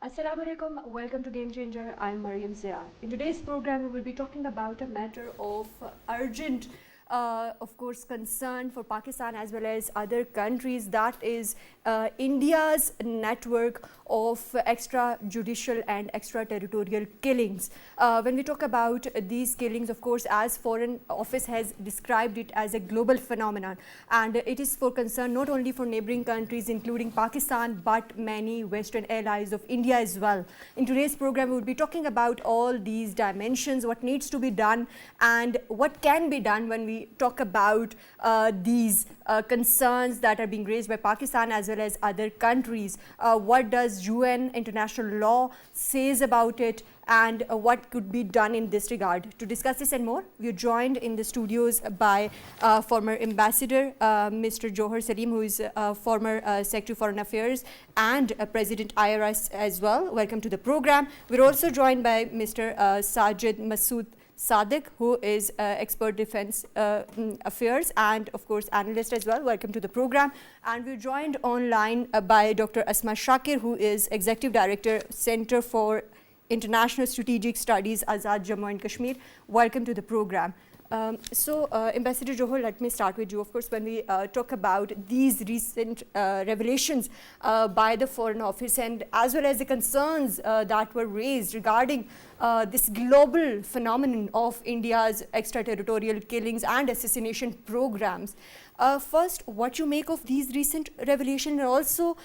Assalamu alaikum, welcome to Game Changer. I'm Maryam Zia. In today's program, we will be talking about a matter of urgent, of course, concern for Pakistan as well as other countries. That is India's network of extrajudicial and extraterritorial killings. When we talk about these killings, of course, as Foreign Office has described it as a global phenomenon, and it is for concern not only for neighboring countries, including Pakistan, but many Western allies of India as well. In today's program, we will be talking about all these dimensions, what needs to be done, and what can be done when we talk about these concerns that are being raised by Pakistan as well as other countries. What does UN international law says about it, and what could be done in this regard? To discuss this and more, we are joined in the studios by former Ambassador Mr. Jauhar Saleem, who is former Secretary Foreign Affairs and President IRS as well. Welcome to the program. We're also joined by Mr. Sajid Masood Sadiq, who is expert defense affairs and of course analyst as well. Welcome to the program. And we're joined online by Dr. Asma Shakir, who is Executive Director, Center for International Strategic Studies, Azad Jammu and Kashmir. Welcome to the program. Ambassador Jauhar, let me start with you. Of course, when we talk about these recent revelations by the Foreign Office and as well as the concerns that were raised regarding this global phenomenon of India's extraterritorial killings and assassination programs. First, what you make of these recent revelations, and also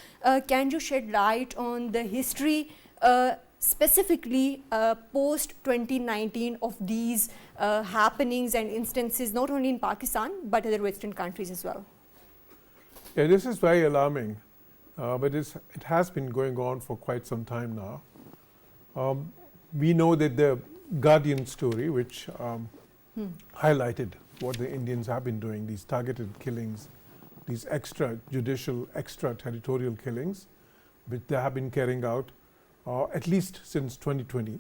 can you shed light on the history specifically post 2019 of these happenings and instances, not only in Pakistan but other Western countries as well? Yeah, this is very alarming, but it has been going on for quite some time now. We know that the Guardian story, which highlighted what the Indians have been doing, these targeted killings, these extrajudicial, extraterritorial killings, which they have been carrying out at least since 2020.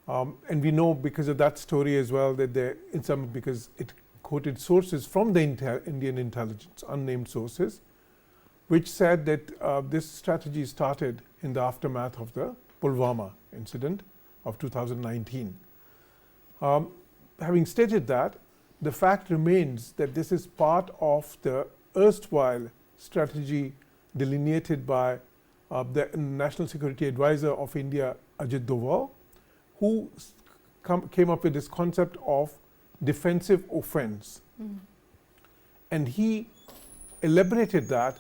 And we know because of that story as well that because it quoted sources from the Indian intelligence, unnamed sources, which said that this strategy started in the aftermath of the Pulwama incident of 2019. Having stated that, the fact remains that this is part of the erstwhile strategy delineated by the National Security Advisor of India, Ajit Doval, who came up with this concept of defensive offense. And he elaborated that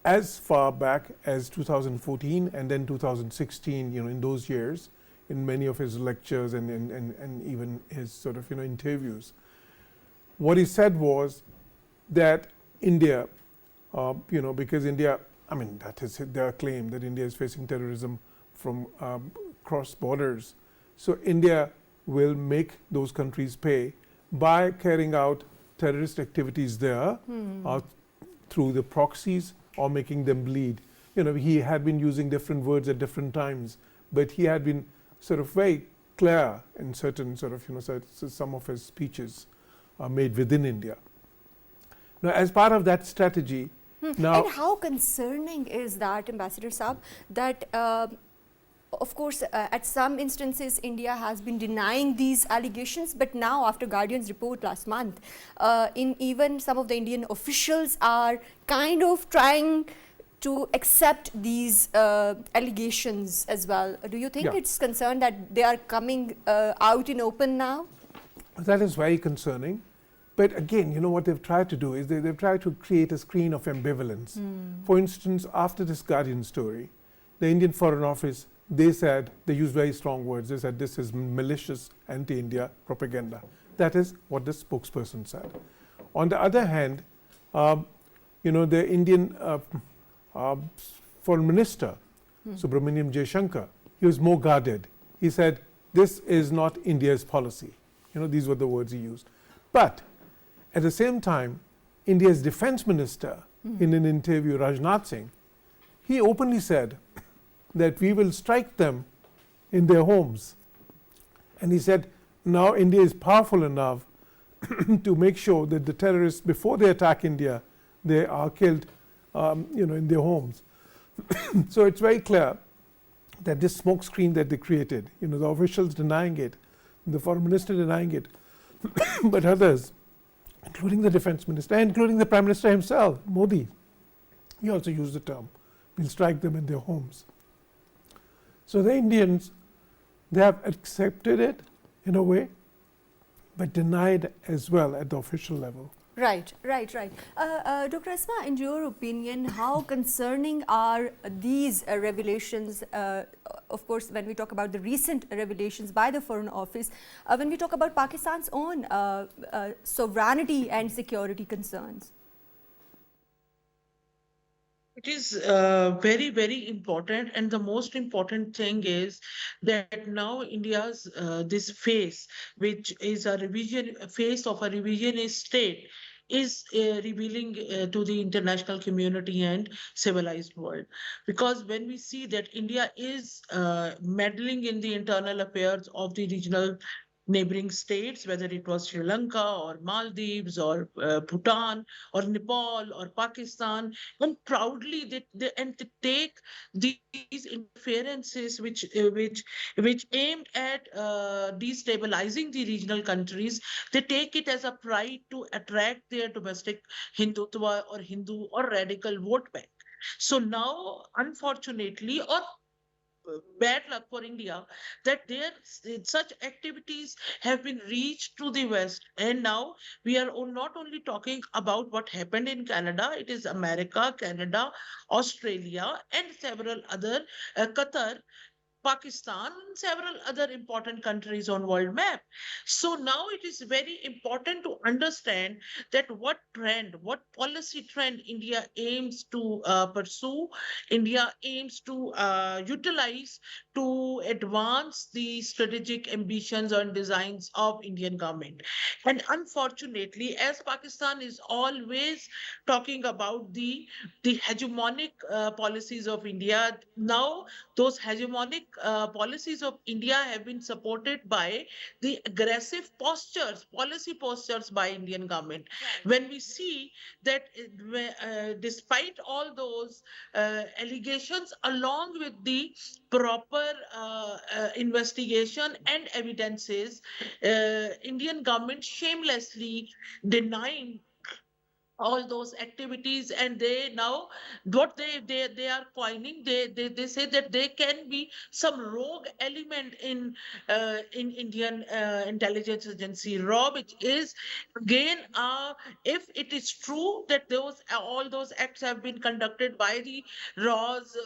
as far back as 2014 and then 2016, in those years, in many of his lectures and even his sort of interviews. What he said was that India, because India, that is their claim, that India is facing terrorism from cross borders. So India will make those countries pay by carrying out terrorist activities there through the proxies or making them bleed. He had been using different words at different times, but he had been sort of very clear in certain sort of, some of his speeches are made within India. Now, as part of that strategy, now, and how concerning is that, Ambassador Saab, that of course at some instances India has been denying these allegations, but now after Guardian's report last month, even some of the Indian officials are kind of trying to accept these allegations as well. Do you think it's concerned that they are coming out in open now? That is very concerning. But again, what they've tried to do is they've tried to create a screen of ambivalence. For instance, after this Guardian story, the Indian Foreign Office, they used very strong words. They said this is malicious anti-India propaganda. That is what the spokesperson said. On the other hand, the Indian Foreign Minister, Subramaniam Jaishankar, he was more guarded. He said, this is not India's policy. These were the words he used. But at the same time, India's defense minister, in an interview, Rajnath Singh, he openly said that we will strike them in their homes. And he said, now India is powerful enough to make sure that the terrorists, before they attack India, they are killed in their homes. So it's very clear that this smoke screen that they created, the officials denying it, the foreign minister denying it, but others, including the defense minister, including the prime minister himself, Modi, he also used the term, we'll strike them in their homes. So the Indians, they have accepted it in a way, but denied as well at the official level. Right. Dr. Asma, in your opinion, how concerning are these revelations? Of course, when we talk about the recent revelations by the Foreign Office, when we talk about Pakistan's own sovereignty and security concerns? It is very, very important, and the most important thing is that now India's this face, which is a face of a revisionist state, is revealing to the international community and civilized world. Because when we see that India is meddling in the internal affairs of the regional neighboring states, whether it was Sri Lanka or Maldives or Bhutan or Nepal or Pakistan, and proudly they take these interferences which aimed at destabilizing the regional countries. They take it as a pride to attract their domestic Hindutva or Hindu or radical vote bank. So now, unfortunately, or bad luck for India, that such activities have been reached to the West. And now we are not only talking about what happened in Canada, it is America, Canada, Australia, and several other, Qatar, Pakistan, and several other important countries on world map. So now it is very important to understand that what policy trend India aims to pursue, India aims to utilize to advance the strategic ambitions and designs of Indian government. And unfortunately, as Pakistan is always talking about the hegemonic policies of India, now those hegemonic policies of India have been supported by the aggressive policy postures by Indian government. Right. When we see that despite all those allegations, along with the proper investigation and evidences, Indian government shamelessly denying all those activities, and they now what they are coining, they say that there can be some rogue element in Indian intelligence agency raw, which is again, if it is true that those all those acts have been conducted by the raws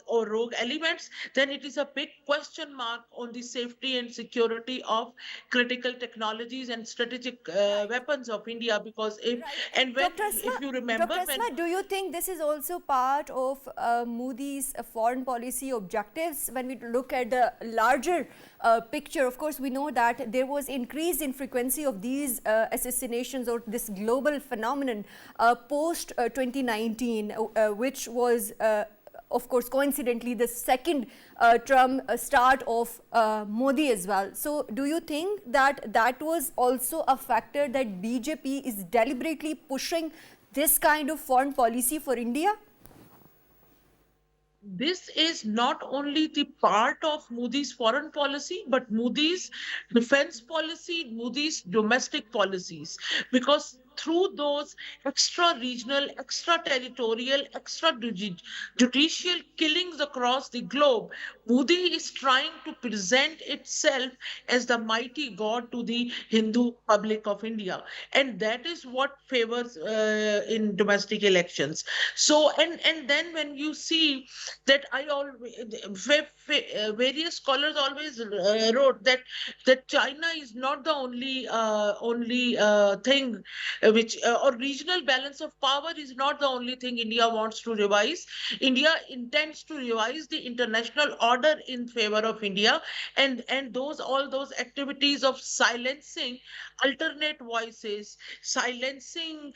or rogue elements, then it is a big question mark on the safety and security of critical technologies and strategic Right. weapons of India. Because if Right. and when, Dr. Asma, if you remember, Dr. when Asma, do you think this is also part of Modi's foreign policy objectives? When we look at the larger picture, of course, we know that there was increase in frequency of these assassinations or this global phenomenon post 2019, which was of course, coincidentally, the second term start of Modi as well. So, do you think that that was also a factor that BJP is deliberately pushing this kind of foreign policy for India? this is not only the part of Modi's foreign policy, but Modi's defense policy, Modi's domestic policies, because through those extra regional, extra territorial, judicial killings across the globe, Modi is trying to present itself as the mighty God to the Hindu public of India. And that is what favors in domestic elections. So, and then when you see that various scholars always wrote that China is not the only thing which or regional balance of power is not the only thing India wants to revise. India intends to revise the international order in favor of India, and all those activities of silencing alternate voices, silencing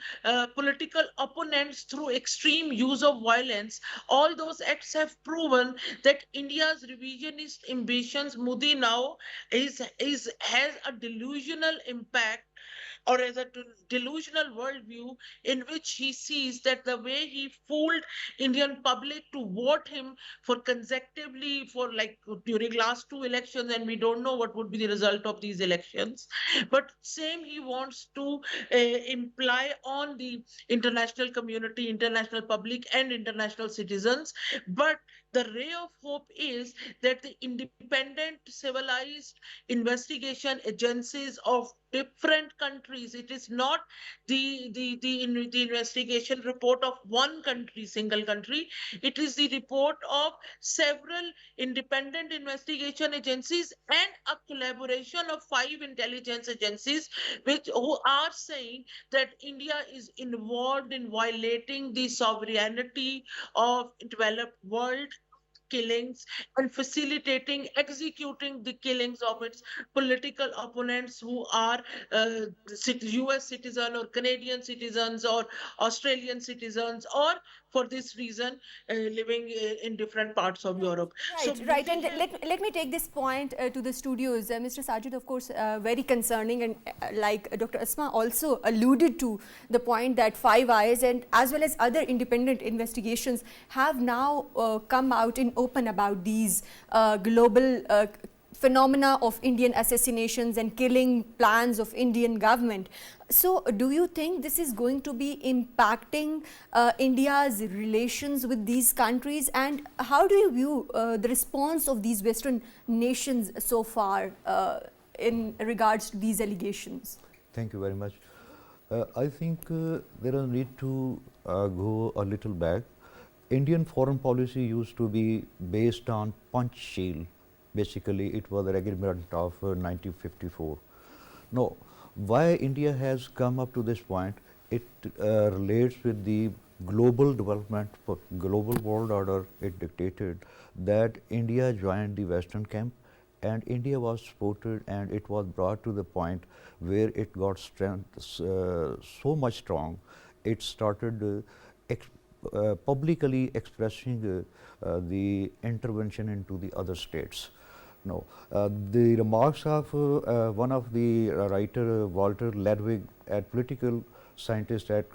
political opponents through extreme use of violence. All those acts have proven that India's revisionist ambitions, Modi now has a delusional impact or as a delusional worldview in which he sees that the way he fooled Indian public to vote him for consecutively for like during last two elections, and we don't know what would be the result of these elections. But same he wants to imply on the international community, international public, and international citizens. But the ray of hope is that the independent, civilized investigation agencies of different countries, it is not the investigation report of one country, single country, it is the report of several independent investigation agencies and a collaboration of five intelligence agencies which who are saying that India is involved in violating the sovereignty of developed world, killings, and facilitating, executing the killings of its political opponents who are US citizen or Canadian citizens or Australian citizens, or for this reason living in different parts of Europe. So Right, right. moving And ahead, let me take this point to the studios. Mr. Sajid, of course, very concerning. And like Dr. Asma also alluded to the point that Five Eyes and as well as other independent investigations have now come out in open about these global phenomena of Indian assassinations and killing plans of Indian government. So do you think this is going to be impacting India's relations with these countries, and how do you view the response of these Western nations so far in regards to these allegations? Thank you very much. I think there is a need to go a little back. Indian foreign policy used to be based on Panchsheel. Basically, it was an agreement of 1954. Now, why India has come up to this point, it relates with the global development, global world order. It dictated that India joined the Western camp, and India was supported, and it was brought to the point where it got strength so much strong. It started publicly expressing the intervention into the other states. No, the remarks of one of the writer Walter Ledwig, a political scientist at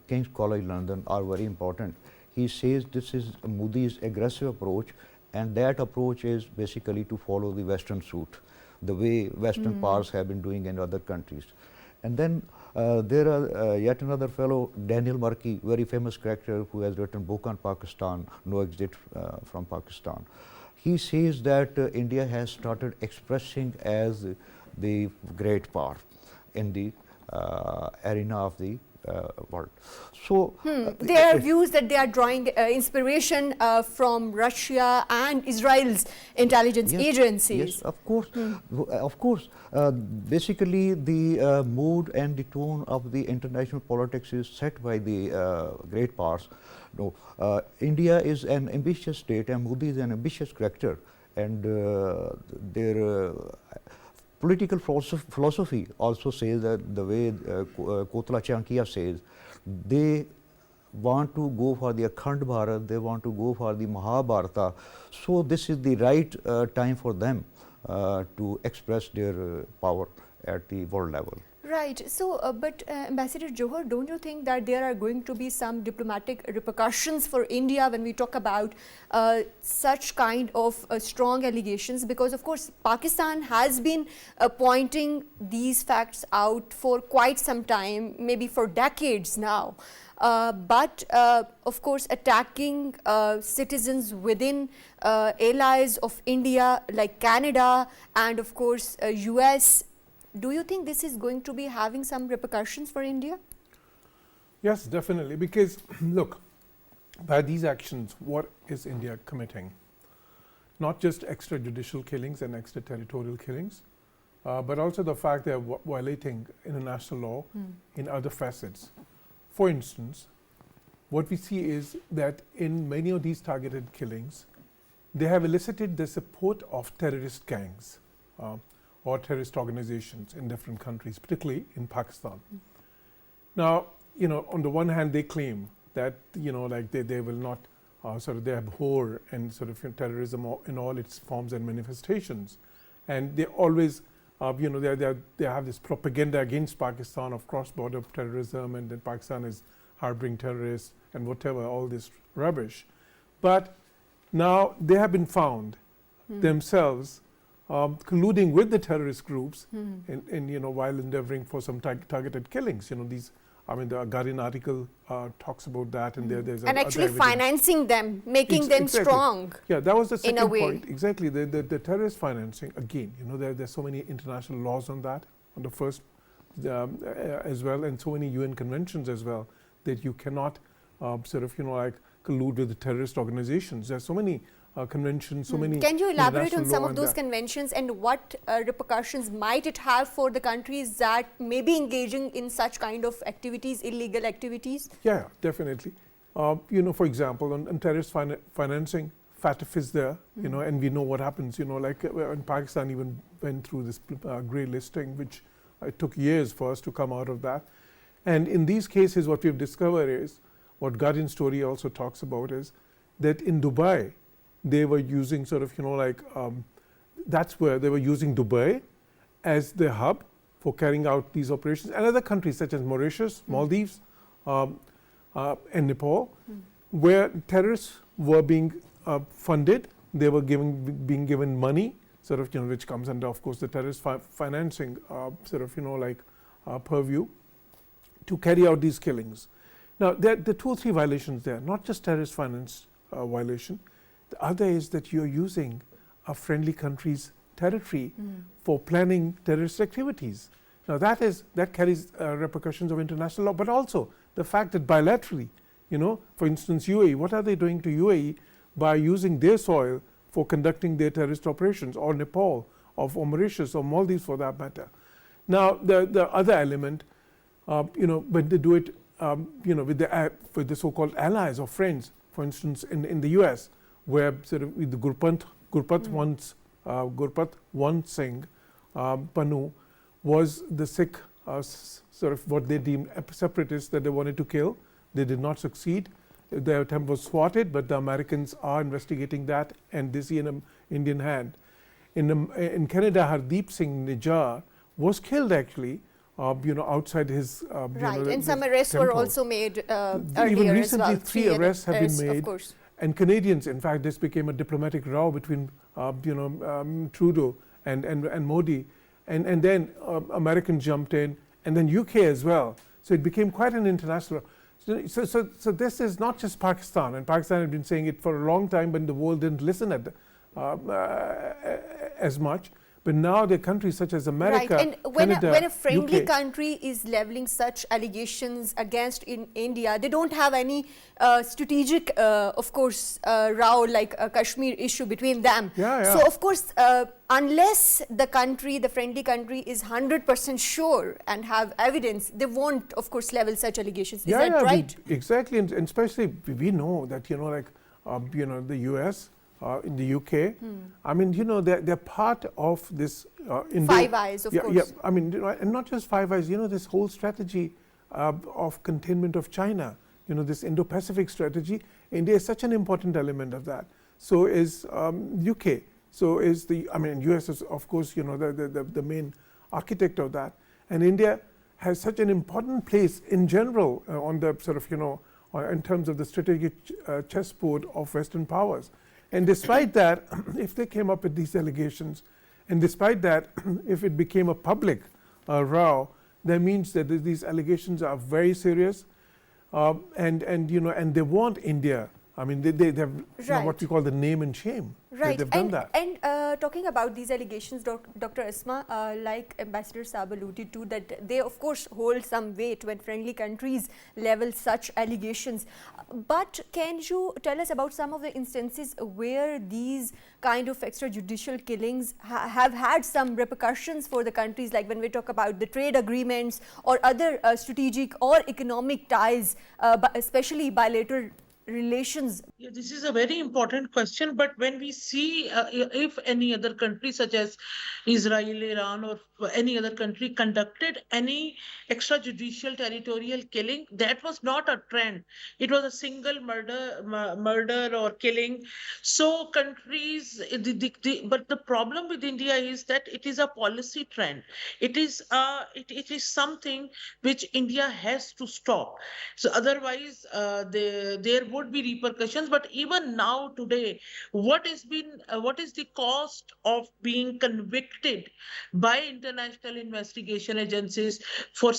King's College London, are very important. He says this is Modi's aggressive approach, and that approach is basically to follow the Western suit, the way Western powers have been doing in other countries. And then there are yet another fellow, Daniel Murky, very famous character who has written book on Pakistan, No Exit from Pakistan. He says that India has started expressing as the great power in the arena of the world. So there are views that they are drawing inspiration from Russia and Israel's intelligence agencies. Yes, of course. Of course. Basically, the mood and the tone of the international politics is set by the great powers. No, India is an ambitious state, and Modi is an ambitious character, and their political philosophy also says that the way Kotla Chanakya says, they want to go for the Akhand Bharat, they want to go for the Mahabharata. So this is the right time for them to express their power at the world level. Right. So, but Ambassador Jauhar, don't you think that there are going to be some diplomatic repercussions for India when we talk about such kind of strong allegations? Because, of course, Pakistan has been pointing these facts out for quite some time, maybe for decades now. But, of course, attacking citizens within allies of India like Canada and, of course, US. Do you think this is going to be having some repercussions for India? Yes, definitely. Because look, by these actions, what is India committing? Not just extrajudicial killings and extraterritorial killings, but also the fact they are violating international law in other facets. For instance, what we see is that in many of these targeted killings, they have elicited the support of terrorist gangs. Or terrorist organizations in different countries, particularly in Pakistan. Now, on the one hand, they claim that, like they will not they abhor and terrorism in all its forms and manifestations. And they always they have this propaganda against Pakistan of cross-border terrorism, and then Pakistan is harboring terrorists and whatever, all this rubbish. But now they have been found themselves colluding with the terrorist groups while endeavoring for some targeted killings. The Guardian article talks about that, and there's and actually financing them, making them strong. Yeah, that was the second in a way. point. Exactly, the terrorist financing. Again, there's so many international laws on that, on the first as well, and so many UN conventions as well, that you cannot collude with the terrorist organizations. There's so many conventions, so many. Can you elaborate on some of those that. conventions, and what repercussions might it have for the countries that may be engaging in such kind of activities, illegal activities? Yeah, definitely. For example, on terrorist financing, FATF is there, and we know what happens. When Pakistan even went through this grey listing, which it took years for us to come out of that. And in these cases, what we've discovered is, what Guardian story also talks about is, that in Dubai, they were using that's where they were using Dubai as the hub for carrying out these operations, and other countries such as Mauritius, Maldives, and Nepal, where terrorists were being funded. They were being given money, which comes under, of course, the terrorist financing purview, to carry out these killings. Now, there are 2 or 3 violations there, not just terrorist finance violation. The other is that you're using a friendly country's territory for planning terrorist activities. Now that carries repercussions of international law, but also the fact that bilaterally, for instance, UAE, what are they doing to UAE by using their soil for conducting their terrorist operations, or Nepal, or Mauritius, or Maldives for that matter. Now the other element, when they do it, with the so-called allies or friends, for instance, in the US, where with the Gurpat Want Singh Panu was the Sikh what they deemed separatists that they wanted to kill. They did not succeed. Their attempt was thwarted, but the Americans are investigating that, and they see an Indian hand. In Canada, Hardeep Singh Nijjar was killed actually, outside his and some arrests were also made earlier. Even recently, as well. 3 arrests have been made. Of course. And Canadians, in fact, this became a diplomatic row between Trudeau and Modi, and then Americans jumped in, and then UK as well. So it became quite an international. So this is not just Pakistan, and Pakistan had been saying it for a long time, but the world didn't listen as much. But now there are countries such as America, right. And when Canada, a friendly UK, country is leveling such allegations against India, they don't have any strategic, of course, row like a Kashmir issue between them. Yeah. So, of course, unless the friendly country is 100% sure and have evidence, they won't, of course, level such allegations. Is that right? Exactly, and especially we know that, the US, in the UK, they're part of this. Five Eyes, of course. Yeah, and not just Five Eyes. This whole strategy of containment of China. This Indo-Pacific strategy. India is such an important element of that. So is UK. So is US is, of course, the main architect of that. And India has such an important place in general on the in terms of the strategic chessboard of Western powers. And despite that, if they came up with these allegations, and despite that, if it became a public row, that means that these allegations are very serious, and they want India. They have what we call the name and shame. Right. They've done that. And talking about these allegations, Dr. Asma, like Ambassador Saab alluded to, that they of course hold some weight when friendly countries level such allegations. But can you tell us about some of the instances where these kind of extrajudicial killings have had some repercussions for the countries, like when we talk about the trade agreements or other strategic or economic ties, especially bilateral relations? Yeah, this is a very important question. But when we see if any other country, such as Israel, Iran, or any other country, conducted any extrajudicial territorial killing, that was not a trend. It was a single murder or killing. So countries, but the problem with India is that it is a policy trend. It is something which India has to stop. So otherwise, there would be repercussions. But even now, today, what is the cost of being convicted by international investigation agencies for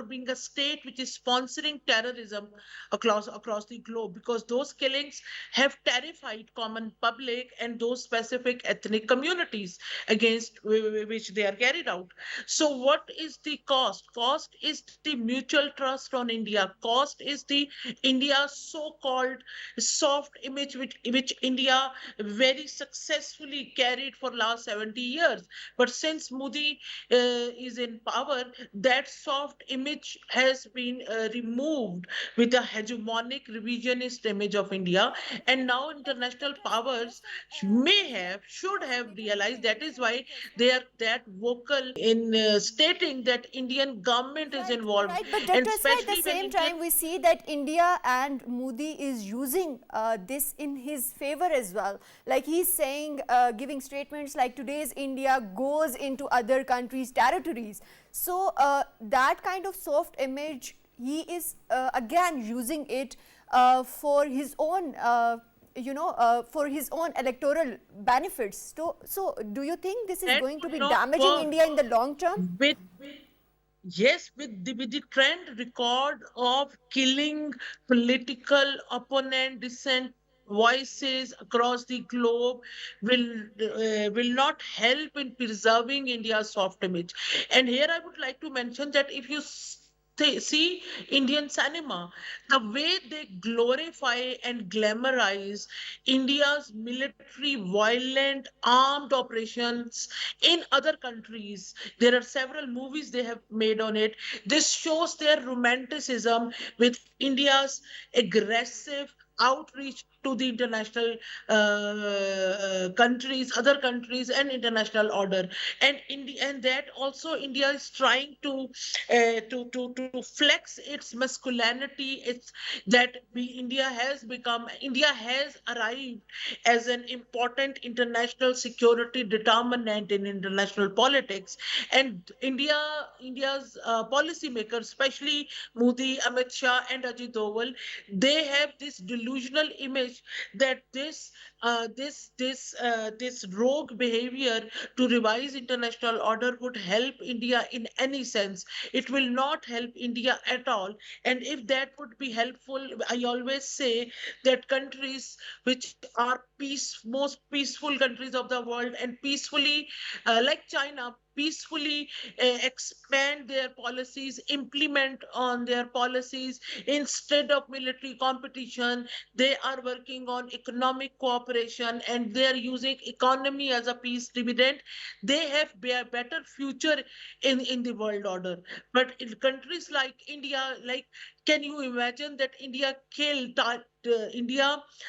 being a state which is sponsoring terrorism across the globe? Because those killings have terrified common public and those specific ethnic communities against which they are carried out. So what is the cost? Cost is the mutual trust on India. Cost is the India's so-called soft image which India very successfully carried for last 70 years. But since Modi is in power, that soft image has been removed with a hegemonic revisionist image of India. And now international powers should have realized. That is why they are that vocal in stating that Indian government is Right, involved, right. But and Dr. Asma, at the especially when same Indian. time, we see that India and Modi is using this in his favor as well. Like he's saying, giving statements like today's India goes into other countries' territories. So that kind of soft image, he is again using it for his own. For his own electoral benefits. So, do you think this is That going to would be not damaging work India in the long term? with yes, with the trend record of killing political opponent, dissent voices across the globe will not help in preserving India's soft image. And here I would like to mention that if you see Indian cinema, the way they glorify and glamorize India's military violent armed operations in other countries. There are several movies they have made on it. This shows their romanticism with India's aggressive outreach to the international countries, other countries, and international order. And that also India is trying to flex its masculinity. It's that India has arrived as an important international security determinant in international politics. And India's policymakers, especially Modi, Amit Shah, and Ajit Doval, they have this delusional image that this rogue behavior to revise international order would help India in any sense. It will not help India at all. And if that would be helpful, I always say that countries which are most peaceful countries of the world and peacefully, like China, peacefully expand their policies, implement on their policies instead of military competition. They are working on economic cooperation and they are using economy as a peace dividend. They have a better future in the world order. But in countries like India, like, can you imagine that India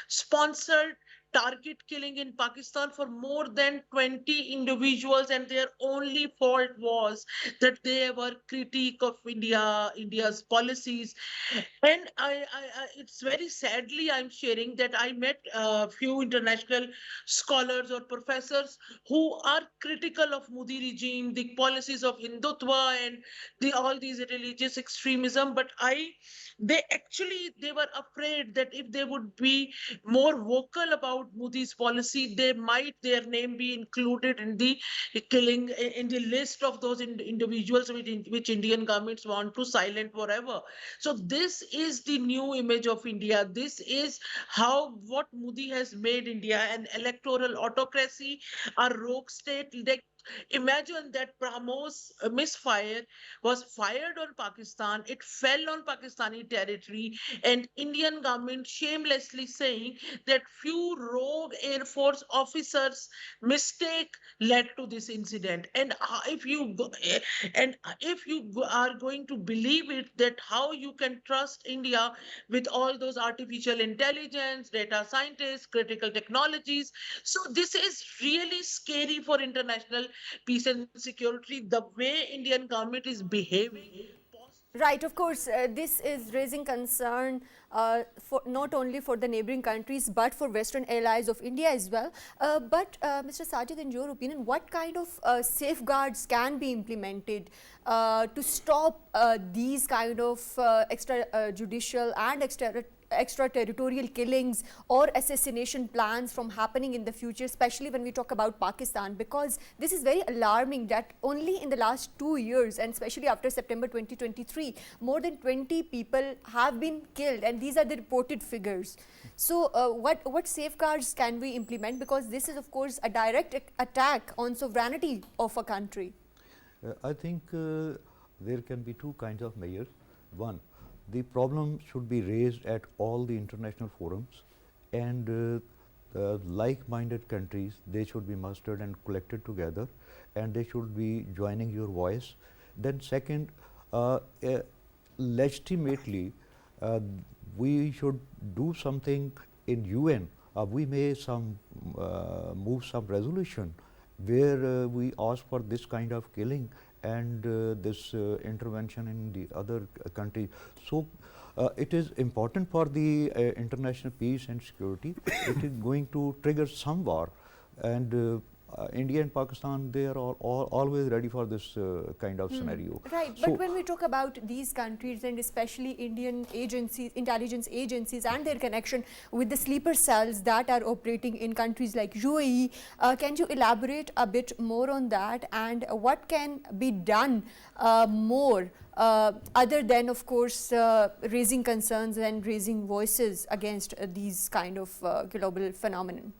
sponsored target killing in Pakistan for more than 20 individuals, and their only fault was that they were critique of India's policies. And it's very sadly I'm sharing that I met a few international scholars or professors who are critical of Modi regime, the policies of Hindutva, and all these religious extremism. But they were afraid that if they would be more vocal about Modi's policy, their name be included in the killing in the list of those individuals which Indian governments want to silent forever. So this is the new image of India. This is what Modi has made India, an electoral autocracy, a rogue state. Like Imagine that Brahmos misfire was fired on Pakistan. It fell on Pakistani territory, and Indian government shamelessly saying that few rogue Air Force officers' mistake led to this incident. And if you are going to believe it, that how you can trust India with all those artificial intelligence, data scientists, critical technologies. So this is really scary for international peace and security, the way Indian government is behaving. Right, of course, this is raising concern for not only for the neighboring countries but for Western allies of India as well. But Mr. Sajid, in your opinion, what kind of safeguards can be implemented to stop these kind of extrajudicial and extraterritorial killings or assassination plans from happening in the future, especially when we talk about Pakistan, because this is very alarming that only in the last 2 years, and especially after September 2023, more than 20 people have been killed, and these are the reported figures. So what safeguards can we implement, because this is of course a direct attack on sovereignty of a country? I think there can be two kinds of measures. One, the problem should be raised at all the international forums, and like-minded countries, they should be mustered and collected together, and they should be joining your voice. Then second, legitimately, we should do something in UN. We may move some resolution where we ask for this kind of killing and this intervention in the other country. So it is important for the international peace and security. It is going to trigger some war, and India and Pakistan, they are always ready for this kind of scenario. Right, So but when we talk about these countries and especially Indian agencies, intelligence agencies and their connection with the sleeper cells that are operating in countries like UAE, can you elaborate a bit more on that, and what can be done more other than of course raising concerns and raising voices against these kind of global phenomenon?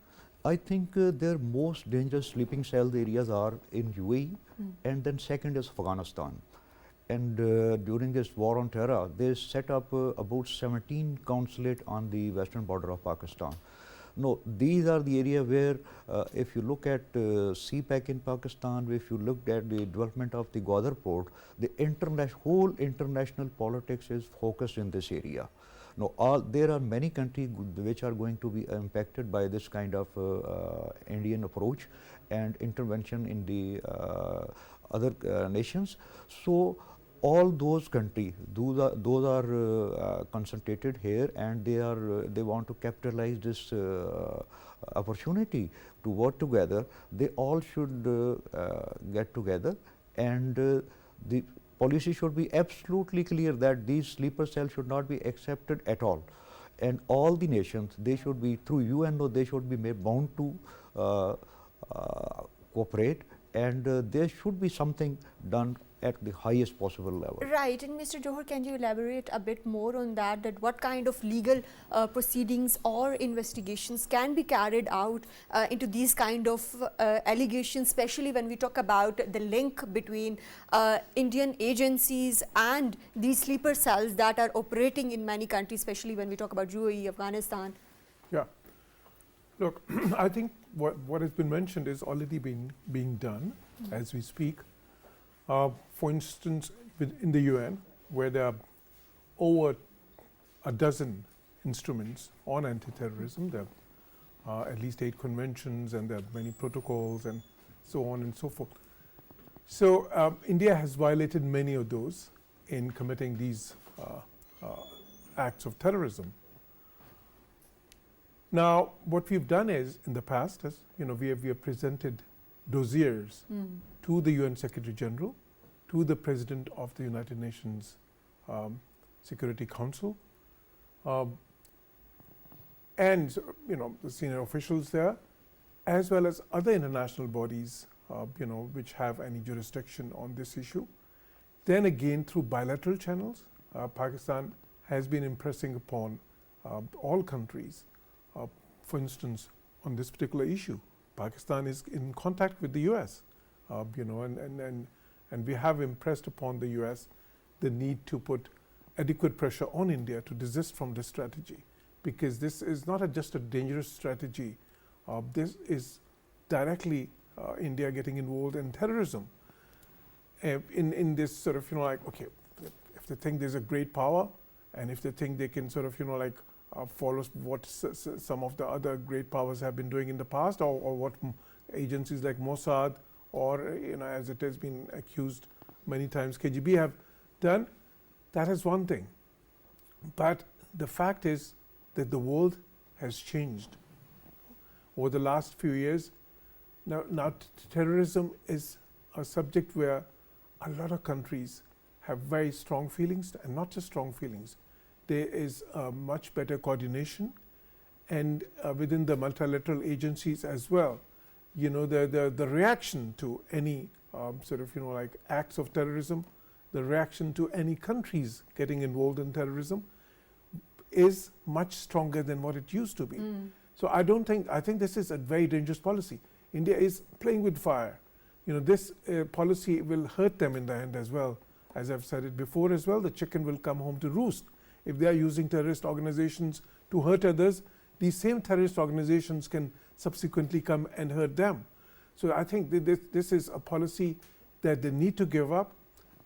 I think their most dangerous sleeping cell areas are in UAE, and then second is Afghanistan. And during this war on terror, they set up about 17 consulate on the western border of Pakistan. No, these are the area where if you look at CPEC in Pakistan, if you looked at the development of the Gwadar port, the whole international politics is focused in this area. No, there are many countries which are going to be impacted by this kind of Indian approach and intervention in the other nations. So all those countries, those are concentrated here, and they want to capitalize this opportunity to work together. They all should get together, and the policy should be absolutely clear that these sleeper cells should not be accepted at all, and all the nations, they should be through UNO, they should be bound to cooperate, and there should be something done at the highest possible level. Right, and Mr. Jauhar, can you elaborate a bit more on that, that what kind of legal proceedings or investigations can be carried out into these kind of allegations, especially when we talk about the link between Indian agencies and these sleeper cells that are operating in many countries, especially when we talk about UAE, Afghanistan? Yeah. Look, I think what has been mentioned is already being done as we speak. For instance, in the UN, where there are over a dozen instruments on anti-terrorism, there are at least 8 conventions, and there are many protocols and so on and so forth. So India has violated many of those in committing these acts of terrorism. Now, what we've done is, in the past, is, we have presented dossiers to the UN Secretary General, to the President of the United Nations Security Council, and the senior officials there, as well as other international bodies, which have any jurisdiction on this issue. Then again, through bilateral channels, Pakistan has been impressing upon all countries. For instance, on this particular issue, Pakistan is in contact with the US and we have impressed upon the US the need to put adequate pressure on India to desist from this strategy, because this is not just a dangerous strategy. This is directly India getting involved in terrorism. In this sort of, okay, if they think there's a great power, and if they think they can sort of, follow what some of the other great powers have been doing in the past, or what agencies like Mossad, or as it has been accused many times, KGB have done, that is one thing. But the fact is that the world has changed over the last few years. Now terrorism is a subject where a lot of countries have very strong feelings, and not just strong feelings. There is a much better coordination, and within the multilateral agencies as well. The reaction to any acts of terrorism, the reaction to any countries getting involved in terrorism is much stronger than what it used to be. So I think this is a very dangerous policy. India is playing with fire. This policy will hurt them in the end as well. As I've said it before as well, the chicken will come home to roost. If they are using terrorist organizations to hurt others, these same terrorist organizations can subsequently come and hurt them. So I think this is a policy that they need to give up.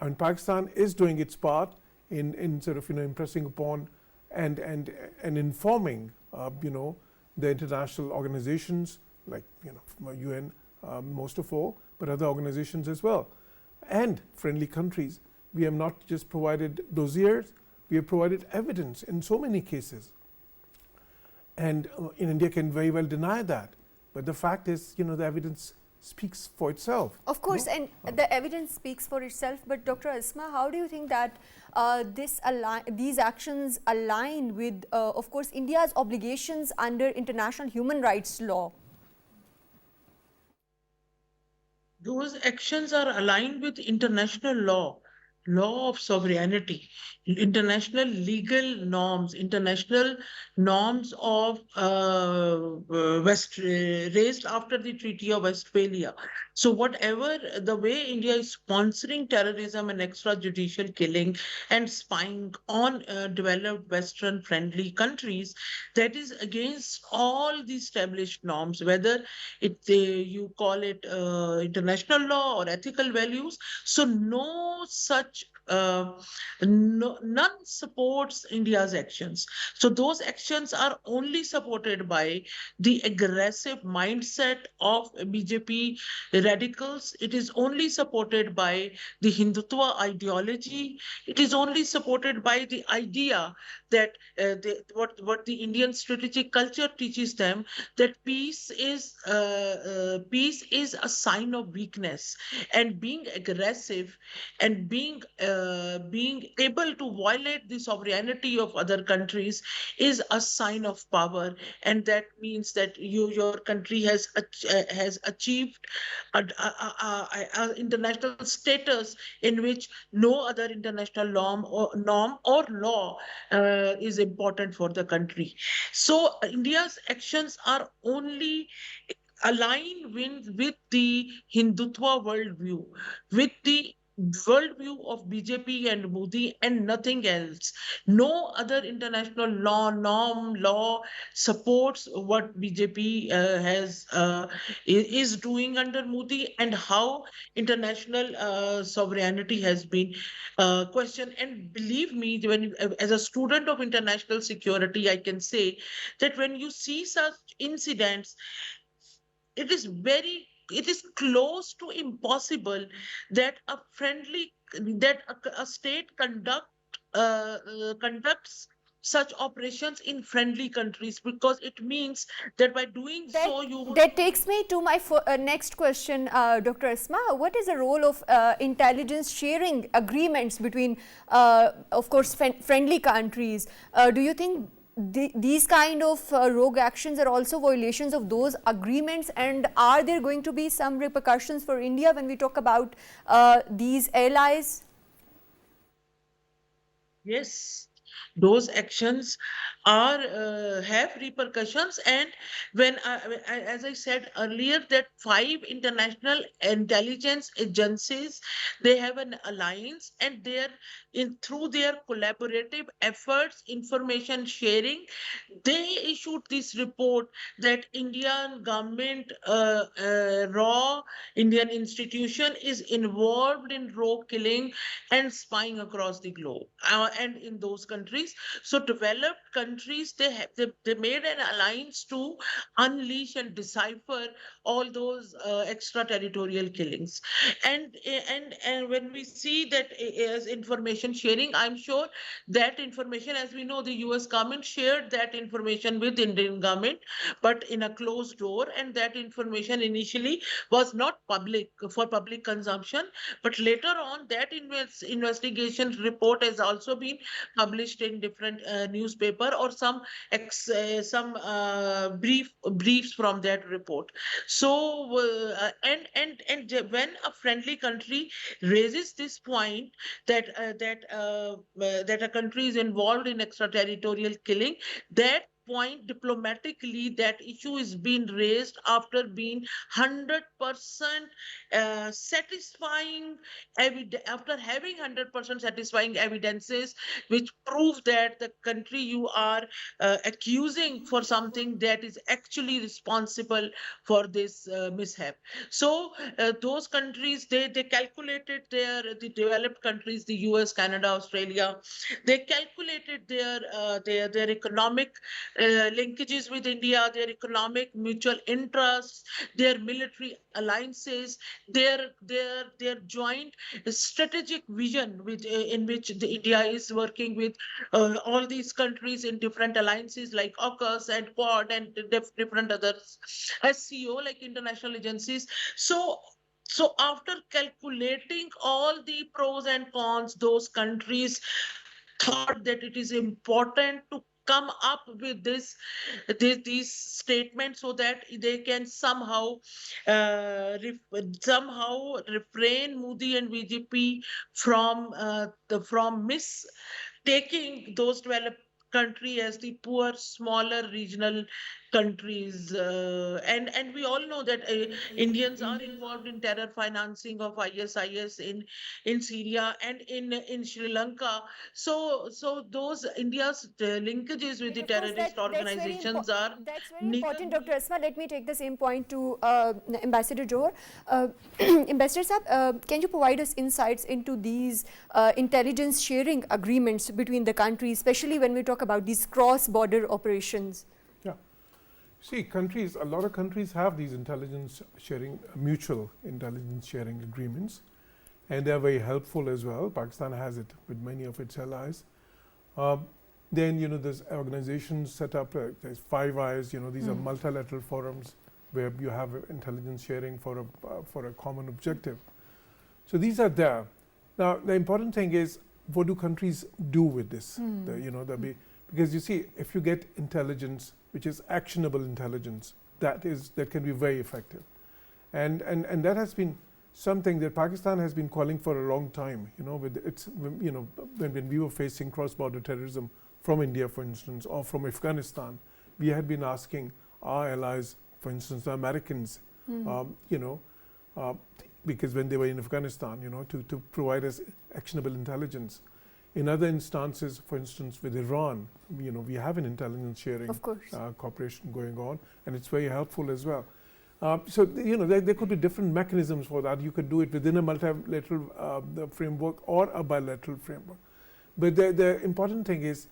And Pakistan is doing its part in sort of impressing upon and informing the international organizations like UN most of all, but other organizations as well, and friendly countries. We have not just provided dossiers, we have provided evidence in so many cases. And India can very well deny that. But the fact is, the evidence speaks for itself. Of course, and the evidence speaks for itself. But Dr. Asma, how do you think that these actions align with, of course, India's obligations under international human rights law? Those actions are aligned with international law of sovereignty, international legal norms, international norms of raised after the Treaty of Westphalia. So whatever the way India is sponsoring terrorism and extrajudicial killing and spying on developed Western friendly countries, that is against all the established norms, whether you call it international law or ethical values. So no such none supports India's actions. So those actions are only supported by the aggressive mindset of BJP radicals. It is only supported by the Hindutva ideology. It is only supported by the idea that what the Indian strategic culture teaches them, that peace is a sign of weakness, and being aggressive and being able to violate the sovereignty of other countries is a sign of power, and that means that your country has achieved an international status in which no other international norm or law is important for the country. So India's actions are only aligned with the Hindutva worldview, with the worldview of BJP and Modi, and nothing else. No other international law supports what BJP is doing under Modi, and how international sovereignty has been questioned. And believe me, as a student of international security, I can say that when you see such incidents, it is close to impossible that a state conducts such operations in friendly countries, because it means that by doing that takes me to my next question, Dr. Asma. What is the role of intelligence sharing agreements between, of course, friendly countries? Do you think these kind of rogue actions are also violations of those agreements, and are there going to be some repercussions for India when we talk about these allies? Yes, those actions are have repercussions. And when as I said earlier, that 5 international intelligence agencies, they have an alliance, and they are in through their collaborative efforts, information sharing, they issued this report that Indian government, raw Indian institution is involved in raw killing and spying across the globe, and in those countries. So developed countries, they made an alliance to unleash and decipher all those extraterritorial killings. And when we see that as information sharing, I'm sure that information, as we know, the US government shared that information with Indian government, but in a closed door, and that information initially was not public for public consumption, but later on that investigation report has also been published in different newspaper, or some briefs from that report. So when a friendly country raises this point that a country is involved in extraterritorial killing, that point diplomatically, that issue is being raised after being 100% satisfying after having 100% satisfying evidences which prove that the country you are accusing for something that is actually responsible for this mishap. So those countries, they calculated the developed countries, the US, Canada, Australia, they calculated their economic linkages with India, their economic mutual interests, their military alliances, their joint strategic vision, in which India is working with all these countries in different alliances like AUKUS and Quad and different others, SCO, like international agencies. So after calculating all the pros and cons, those countries thought that it is important to come up with these statements so that they can somehow refrain Modi and BJP from mistaking those developed country as the poor, smaller regional countries. And we all know that Indians are involved in terror financing of ISIS in Syria and in Sri Lanka. So those India's linkages with Right, the of course, terrorist organizations are that's very neither. important, Dr. Asma. Let me take the same point to Ambassador Jauhar. Ambassador Saab, can you provide us insights into these intelligence sharing agreements between the countries, especially when we talk about these cross-border operations? Yeah. See, a lot of countries have these mutual intelligence sharing agreements, and they are very helpful as well. Pakistan has it with many of its allies. Then, there's organizations set up, there's Five Eyes, these are multilateral forums where you have intelligence sharing for a common objective. So these are there. Now, the important thing is, what do countries do with this? Because you see, if you get intelligence, which is actionable intelligence, that can be very effective. And that has been something that Pakistan has been calling for a long time, with its, when we were facing cross-border terrorism from India, for instance, or from Afghanistan, we had been asking our allies, for instance, the Americans, because when they were in Afghanistan, to provide us actionable intelligence. In other instances, for instance, with Iran, we have an intelligence sharing cooperation going on, and it's very helpful as well. So, there could be different mechanisms for that. You could do it within a multilateral framework or a bilateral framework. But the important thing is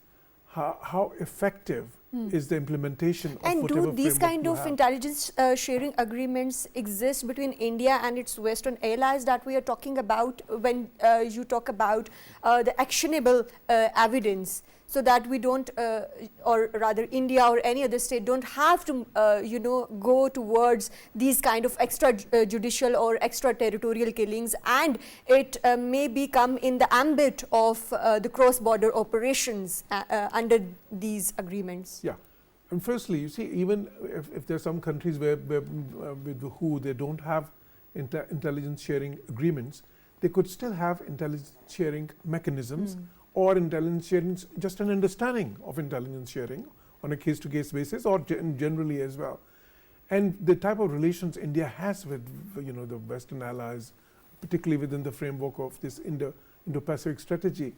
how effective is the implementation of whatever framework you have. And do these kind of intelligence sharing agreements exist between India and its Western allies that we are talking about when you talk about the actionable evidence, so that we don't, or rather India or any other state don't have to, go towards these kind of extrajudicial or extraterritorial killings, and it may become in the ambit of the cross-border operations under these agreements? Yeah. And firstly, you see, even if there are some countries with who they don't have intelligence sharing agreements, they could still have intelligence sharing mechanisms or intelligence sharing, just an understanding of intelligence sharing on a case-to-case basis, or generally as well. And the type of relations India has with the Western allies, particularly within the framework of this Indo-Pacific strategy,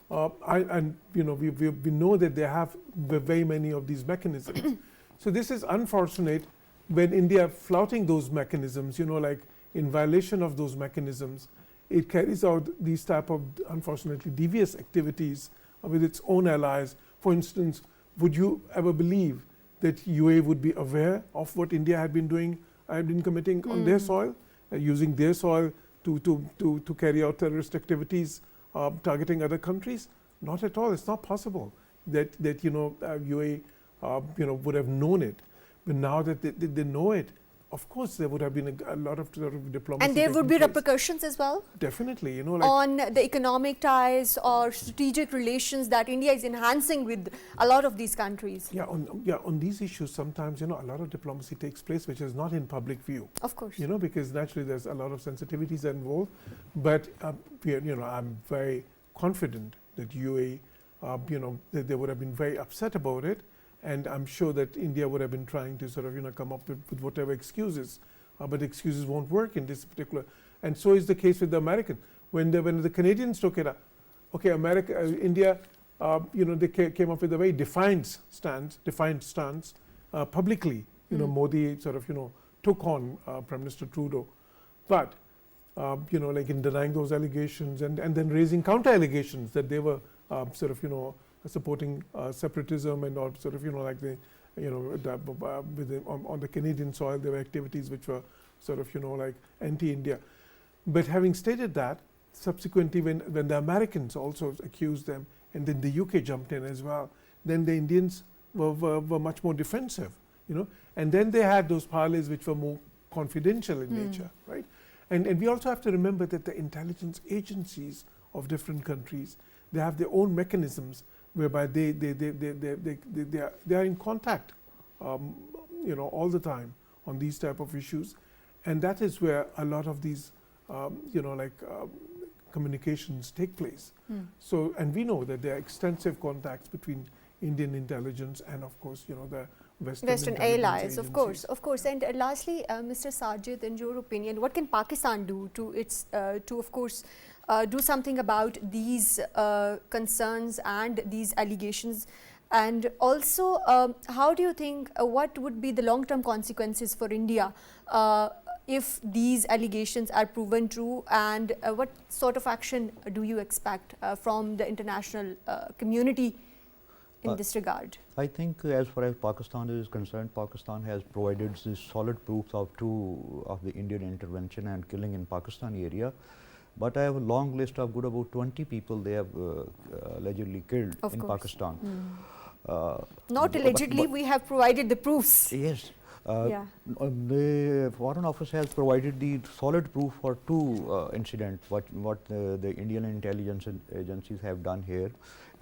we know that they have very many of these mechanisms. So this is unfortunate when India flouting those mechanisms, like in violation of those mechanisms, it carries out these type of unfortunately devious activities with its own allies. For instance, would you ever believe that UAE would be aware of what India had been doing, had been committing on their soil, using their soil to carry out terrorist activities, targeting other countries? Not at all. It's not possible that UAE would have known it. But now that they know it, of course there would have been a lot of sort of diplomacy. And there would be place. repercussions as well? Definitely, on the economic ties or strategic relations that India is enhancing with a lot of these countries. Yeah, on these issues, sometimes a lot of diplomacy takes place which is not in public view. Of course. Because naturally there's a lot of sensitivities involved. But I'm very confident that UAE, that they would have been very upset about it. And I'm sure that India would have been trying to sort of come up with whatever excuses, but excuses won't work in this particular. And so is the case with the American. When the Canadians took it up, okay, India, they came up with a very defiant stance publicly. Modi sort of took on Prime Minister Trudeau, but like in denying those allegations and then raising counter allegations that they were sort of supporting separatism and all sort of like the on the Canadian soil there were activities which were sort of like anti-India. But having stated that, subsequently when the Americans also accused them and then the UK jumped in as well, then the Indians were much more defensive, and then they had those parleys which were more confidential in nature, right? And we also have to remember that the intelligence agencies of different countries, they have their own mechanisms whereby they are in contact, all the time on these type of issues, and that is where a lot of these, communications take place. So, and we know that there are extensive contacts between Indian intelligence and, of course, the Western allies, agencies. of course. And lastly, Mr. Sajid, in your opinion, what can Pakistan do to of course, do something about these concerns and these allegations? And also, how do you think, what would be the long-term consequences for India if these allegations are proven true, and what sort of action do you expect from the international community in this regard? I think as far as Pakistan is concerned, Pakistan has provided the solid proofs of the Indian intervention and killing in Pakistani area. But I have a long list of good about 20 people they have allegedly killed in Pakistan. Not allegedly, we have provided the proofs. Yes. The Foreign Office has provided the solid proof for two incidents, what the Indian intelligence agencies have done here.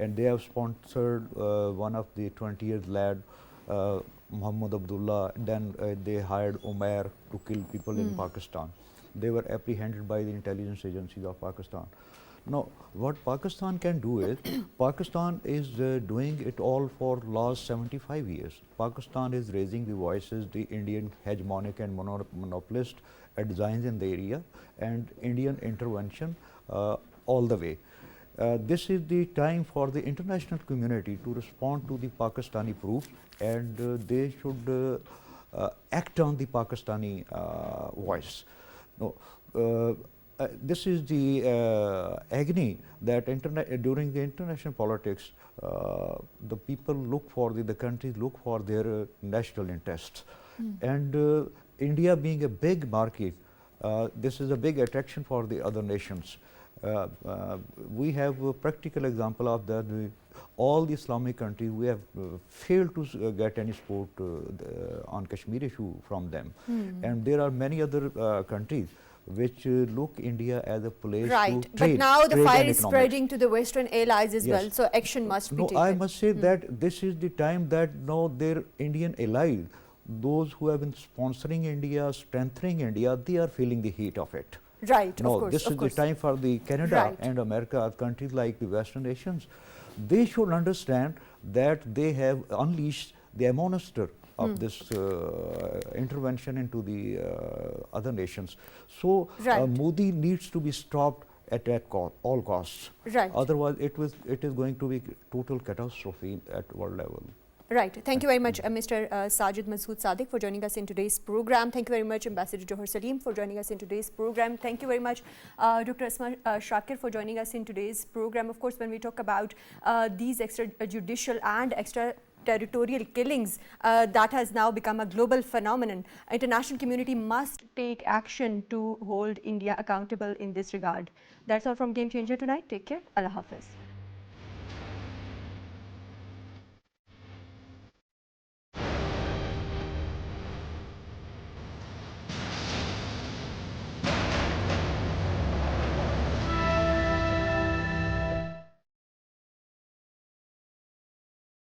And they have sponsored one of the 20-year lad, Muhammad Abdullah. Then they hired Umair to kill people in Pakistan. They were apprehended by the intelligence agencies of Pakistan. Now, what Pakistan can do is, Pakistan is doing it all for last 75 years. Pakistan is raising the voices, the Indian hegemonic and monopolist designs in the area, and Indian intervention all the way. This is the time for the international community to respond to the Pakistani proofs, and they should act on the Pakistani voice. No, this is the agony that during the international politics, the people look for, the countries look for their national interests. And India being a big market, this is a big attraction for the other nations. We have a practical example of that. All the Islamic countries, we have failed to get any support on Kashmir issue from them. And there are many other countries which look India as a place to trade. But now the fire is spreading to the Western allies as well, so action must be taken. I must say that this is the time that now their Indian allies, those who have been sponsoring India, strengthening India, they are feeling the heat of it. Right, No, of course, this of is course. the time for the Canada Right. and America, countries like the Western nations. They should understand that they have unleashed the monster of this intervention into the other nations. So Right. Modi needs to be stopped at all costs. Right. Otherwise, it is going to be total catastrophe at world level. Right. Thank you very much, Mr. Sajid, Masood, Sadiq, for joining us in today's program. Thank you very much, Ambassador Jauhar Saleem, for joining us in today's program. Thank you very much, Dr. Asma Shakir, for joining us in today's program. Of course, when we talk about these extrajudicial and extraterritorial killings, that has now become a global phenomenon. International community must take action to hold India accountable in this regard. That's all from Game Changer tonight. Take care. Allah Hafiz.